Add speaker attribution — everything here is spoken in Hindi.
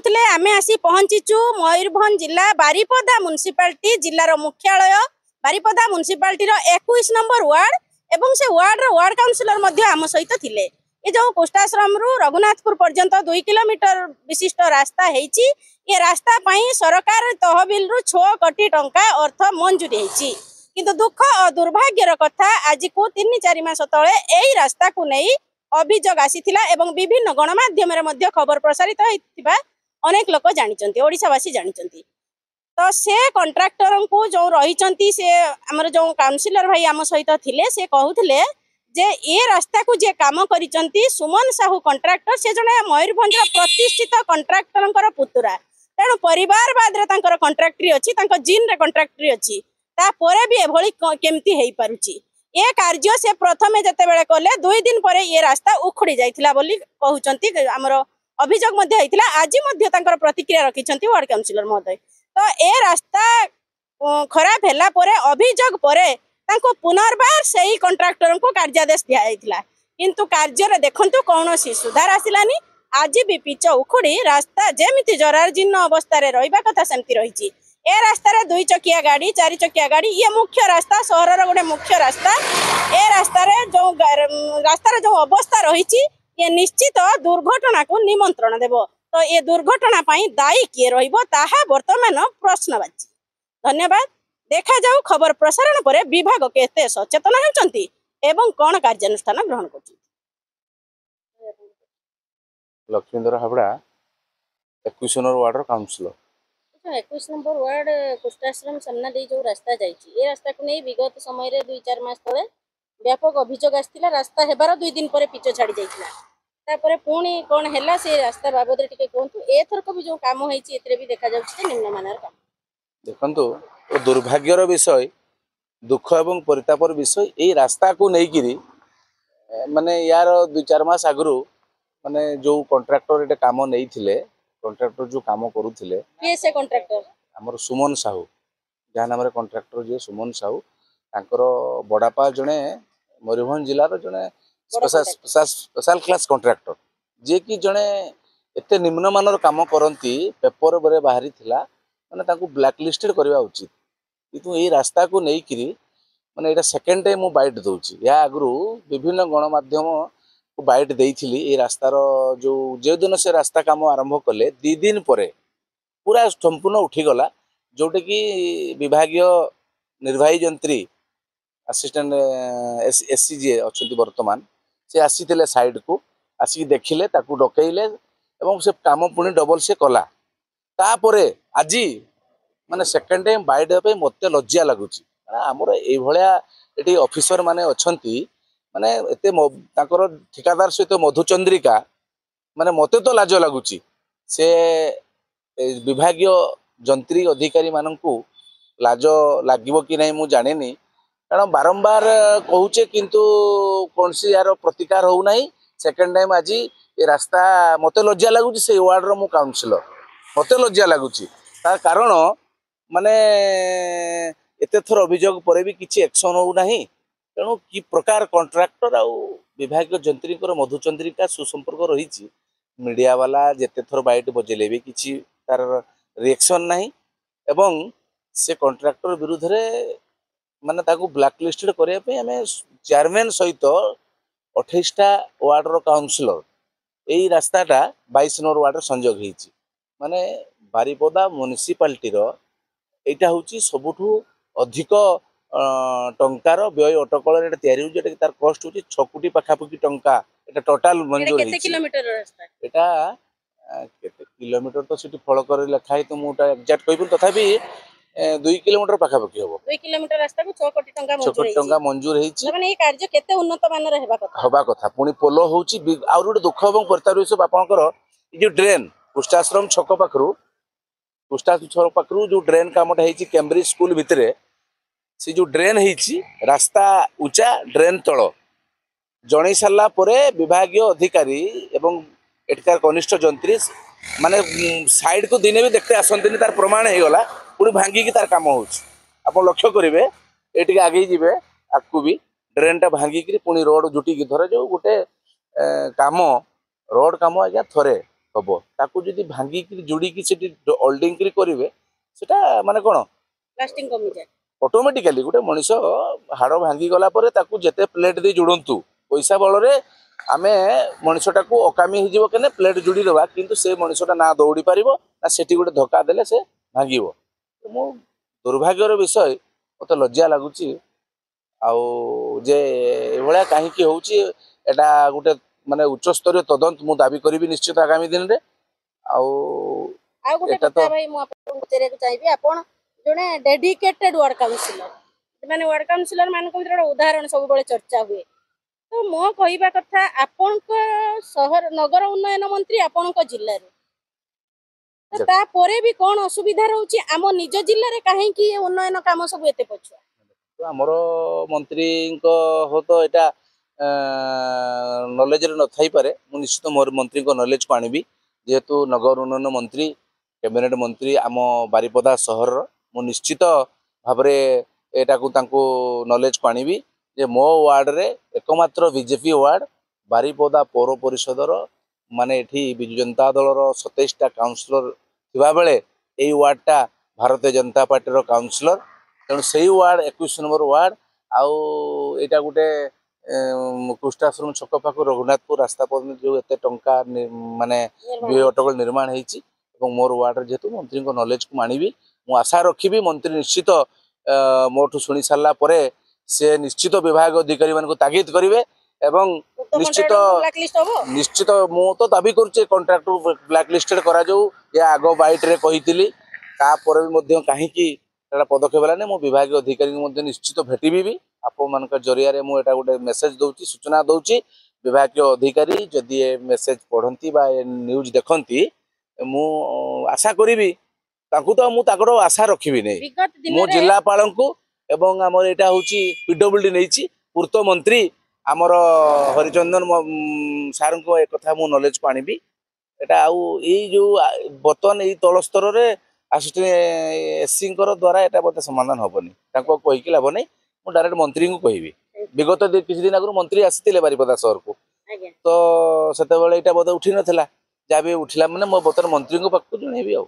Speaker 1: देखुले आमे आसी पहुंचीचु मयूरभंज जिला बारिपदा म्युनिसिपालिटी जिलार मुख्यालय बारिपदा म्युनिसिपालिटी 21 नंबर वार्ड एवं से वार्ड काउंसिलर मध्य आम सहित थिले। ये जो कुष्टाश्रम रु रघुनाथपुर पर्यंत 2 किलोमीटर विशिष्ट रास्ता हेची। ये रास्ता पाई सरकार तहबिल रु 6 कोटी टंका अर्थ मंजूरी हेची। किंतु दुख और दुर्भाग्यर कथा आज को 3-4 मास तले एई रास्ता को नहीं अभियोग आसीथिला एवं विभिन्न गणमाध्यम रे मध्य खबर प्रसारित होइतिबा अनेक लोक जानिचंती, ओडिशावासी जानिचंती। तो से कॉन्ट्रैक्टर को जो रही से आमर जो काउंसिलर भाई आम सहित थिले से कहूथिले जे ये रास्ता को जे काम करिचंती सुमन साहू कॉन्ट्रैक्टर से जने मयूरभंज प्रतिष्ठित कॉन्ट्रैक्टर पुतुरा। तेणु परिवारवाद रे तांकर कॉन्ट्रैक्टरी अछि, तांकर जीन रे कॉन्ट्रैक्टरी अछि, ता परे भी एभली केमती हेई पारुची। ये कार्य से प्रथमे जते बेले कले 2 दिन परे ये रास्ता उखड़ी जाइथिला बोली कहउचंती। हमर अभियोग मध्ये हेतिला, आज मध्ये तांकर प्रतिक्रिया रखिचंती वार्ड काउंसिलर महोदय। तो ए रास्ता खराब हैला परे अभियोग परे तांको पुनर्बार सही कॉन्ट्रैक्टर को कार्यादेश दिया जाइथिला, किंतु कार्य रे देखंतु कोनोसी सुधार आसिलानी। आज भी पिच उखड़ी रास्ता जेमिति जराजीर्ण अवस्था रे रहिबा कथा सेमति रहिची। ए रास्ता रे 2 चकिया गाड़ी 4 चकिया गाड़ी ये मुख्य रास्ता शहर रो गोटे मुख्य रास्ता। ए रास्ता रे जो अवस्था रहिची ये निश्चित दुर्घटना को निमंत्रण देबो। तो ये दुर्घटना पाई दायी किए रहिबो ताहा वर्तमान प्रश्नवाची। धन्यवाद। देखा जाऊ खबर प्रसारण परे विभाग केते सचेतन होचंती एवं कोन कार्यानुष्ठान ग्रहण करछी।
Speaker 2: लक्ष्मीधर हाबड़ा 21 नंबर वार्ड रो काउंसिलर।
Speaker 1: 21 नंबर वार्ड कुष्टाश्रम सामना दे जो रास्ता जाइछि ए रास्ता को नै विगत समय रे 2-4 मास तले व्यापक अभियोग आस्तिला। रास्ता हेबार 2 दिन परे पिच छाड़ी जाइथिला, तापरे पुणी कोन हैला से रास्ता बाबद रे टिके कोंतु। ए थरक भी जो काम होईछि एतरे भी देखा जाउछि निम्न मानर काम।
Speaker 2: देखंतु ओ दुर्भाग्यर विषय दुख एवं परितापर विषय ए रास्ता को नै गिरी माने यार 2-4 मास आगरु माने जो कॉन्ट्रैक्टर एटे काम नै थिले, कॉन्ट्रैक्टर जो काम करूथिले
Speaker 1: के से कॉन्ट्रैक्टर हमर
Speaker 2: सुमन साहू जहाँ नाम कॉन्ट्रैक्टर जे सुमन साहू तांकर बड़ापा जने मयूरभंज जिला रो जने स्पेशल क्लास कॉन्ट्रैक्टर जे कि जने एते निम्न मानर काम करंती पेपर बरे बाहरी थिला माने तांको ब्लैक लिस्टेड करबा उचित। किंतु ए रास्ता को नै किरी माने एटा सेकंड टाइम मु बाइट दउची। या आगरु विभिन्न गणमाध्यम को बाइट देइथिली। ए रास्तार जो दिन से रास्ता काम आरंभ कले 2 दिन परे पूरा संपूर्ण उठी गला, जोटे कि विभागीय निर्वाही जंत्री असिस्टेंट एससीजी अच्छी वर्तमान से आसीथिले साइड को आसिक देखिले ताकू डकैले एवं से काम पुणी डबल से कला। तापरे आज माने सेकंड टाइम बाइट पे मते लज्जा लगुची। आमर ए भलिया एटी ऑफिसर माने अछंती माने एते ताकर ठेकेदार सहित मधुचंद्रिका माने मते तो लाज लगुची। से विभागीय जंत्री अधिकारी माननकू लाज लागिबो कि नहीं मु जानिनी, कारण बारंबार कहूचे किंतु कौन सी यार प्रतिकार हो नहीं। सेकंड टाइम आज ये रास्ता मते लज्जा लगुची। से वार्ड रो मु काउंसिलर मते लज्जा लगुची। तार कारण माने एते थर अभियोग परे भी किछि एक्शन हो नहीं। तेणु कि प्रकार कॉन्ट्रैक्टर आउ विभागीय जंत्री मधुचंद्रिका सुसंपर्क रही मीडिया वाला जेते थर बाइट बजेले भी किछि तार रिएक्शन नहीं एवं से कॉन्ट्रैक्टर विरुद्ध रे माने ताकू ब्लैक लिस्टेड करया पे हमें चेयरमैन सहित 28टा वार्ड रो काउंसिलर एई रास्ताटा 22 नंबर वार्ड संजोग होईची। माने बारिपदा म्युनिसिपालिटी रो एटा होची सबुठु अधिक टंकार व्यय अटकल एटा तयारी होची। एटा तार कॉस्ट होची 6 कोटी पाखापाखि टंका। एटा टोटल मंजूर होईची।
Speaker 1: केते किलोमीटर रास्ता
Speaker 2: एटा केते किलोमीटर तो सिटी फॉलो कर लिखा है तो मुटा एग्जैक्ट कहबो तथापि 2 किलोमीटर पाखापाखि होबो।
Speaker 1: 2 किलोमीटर रास्ता को 6 कोटी टंका मंजूर
Speaker 2: होईची।
Speaker 1: माने ए कार्य केते उन्नत मानर हेबा
Speaker 2: कथा पुणी पोलो होची। आउर गोटे दुख एवं परितार विषय आपनकर ए जो ड्रेन कुष्टाश्रम छक पाखरु जो ड्रेन कामटा होईची कैम्ब्रिज स्कूल भितरे से जो ड्रेन होईची रास्ता ऊंचा ड्रेन तळ जणै सारला परे विभागीय अधिकारी एवं एटकार कनिष्ठ जंत्री माने साइड को दिने भी देखते आसंतनी तार प्रमाण हो गला पुणी भांगी की तार काम होची। आपण लक्ष्य करिवे एटिके आगे जिवे आकु भी ड्रेनटा भांगी पुणी रोड जुटी की धरे जो गोटे काम रोड काम आज्ञा थरे हबो ताकू जदि भांगी कि जोड़ी कि सेठी होल्डिंग करी करिवे सेटा माने कोन
Speaker 1: लास्टिंग कमी जाए
Speaker 2: ऑटोमेटिकली गोटे मनीष हाड़ भांगी गला परे ताकू जेते प्लेट दे जोड़ंतु पैसा बलरे आमे मनीषटा को अकामी हो केने प्लेट जोड़ी देवा किंतु से मनीषटा ना दौड़ी पारिबो ना सेठी गोटे धक्का देले से भांगिबो मो दुर्भाग्यर विषय मते लज्जा लागुची आउ जे एभळा काहे की होउची एटा गोटे माने उच्च स्तरीय तदंत मु दाबी करिवि निश्चित आगामी दिन रे आउ
Speaker 1: आ गोटे
Speaker 2: एटा
Speaker 1: कथा
Speaker 2: तो
Speaker 1: भाई मु आपन पचरे को चाहिबी आपन जने डेडिकेटेड वार्ड काउंसिलर माने वार्ड काउंसिलर मान को भीतर उदाहरण सब बळे चर्चा हुए तो मो कहिबा कथा आपन को शहर नगर उन्नयन मंत्री आपन को जिल्ला रे तो ता परे भी कोन असुविधा रहउची आम निज जिल्ला रे काहे की उन्नयन काम सब एते पछुआ
Speaker 2: तो हमरो मंत्री को हो तो एटा नॉलेज रे न थाई पारे मु निश्चित मोर मंत्री को नॉलेज को आनिबी जेहेतु नगर उन्नयन मंत्री कैबिनेट मंत्री आम बारिपदा सहर मु निश्चित भाबरे एटा को तांको नॉलेज को आनिबी जे मो वार्ड रे एकमात्र बीजेपी वार्ड बारिपदा पौर परिषदर माने एठी बिजु जनता दल रो 27 टा काउंसिलर थिबा बेले एई वार्डटा भारतीय जनता पार्टी रो काउंसिलर तेणु से वार्ड 21 नंबर वार्ड आउ एटा गोटे कृष्णाश्रम छक पाख रघुनाथपुर रास्ता पर्यटन जो एत टंका माने अटकल निर्माण होती मोर वार्ड जेहेतु मंत्री को नॉलेज को मानिबी मु आशा रखी मंत्री निश्चित मोठू शुणी सारा पर से निश्चित विभाग अधिकारी मान तागिद करेंगे एवं निश्चित निश्चित मु तो दाबी करुचे कंट्राक्टर ब्लैक लिस्टेड करा जाऊ या आग बाइट रे कही कहीं पदक्षेप है मो विभाग अधिकारी निश्चित भेटबी भी आप मान जरिया मुझे गोटे मेसेज दूसरी सूचना दूसरी विभाग अधिकारी जदि ए मेसेज पढ़ती बा न्यूज देखती मु आशा करी तो मुझे आशा रखी नहीं मो जिलापाल को एवं आमर यहाँ हूँ पीडब्ल्यूडी नहीं पूर्त मंत्री आमर हरिचंदन सार को एक कथा मु नॉलेज को आनिबी एटा आउ यही जो बर्तमान यही तल स्तर में आसिस्टेंट एससी द्वारा एटा बोलते समाधान हेनी कहीकि लाभ नहीं मुझे डायरेक्ट मंत्री को कहि विगत किसी दिन आगु मंत्री आसी बारिपदा सहर को तो से यहाँ बोधे उठी नाला जहाँ भी उठला मैंने मो बर्तमान मंत्री पाक जनइबी आ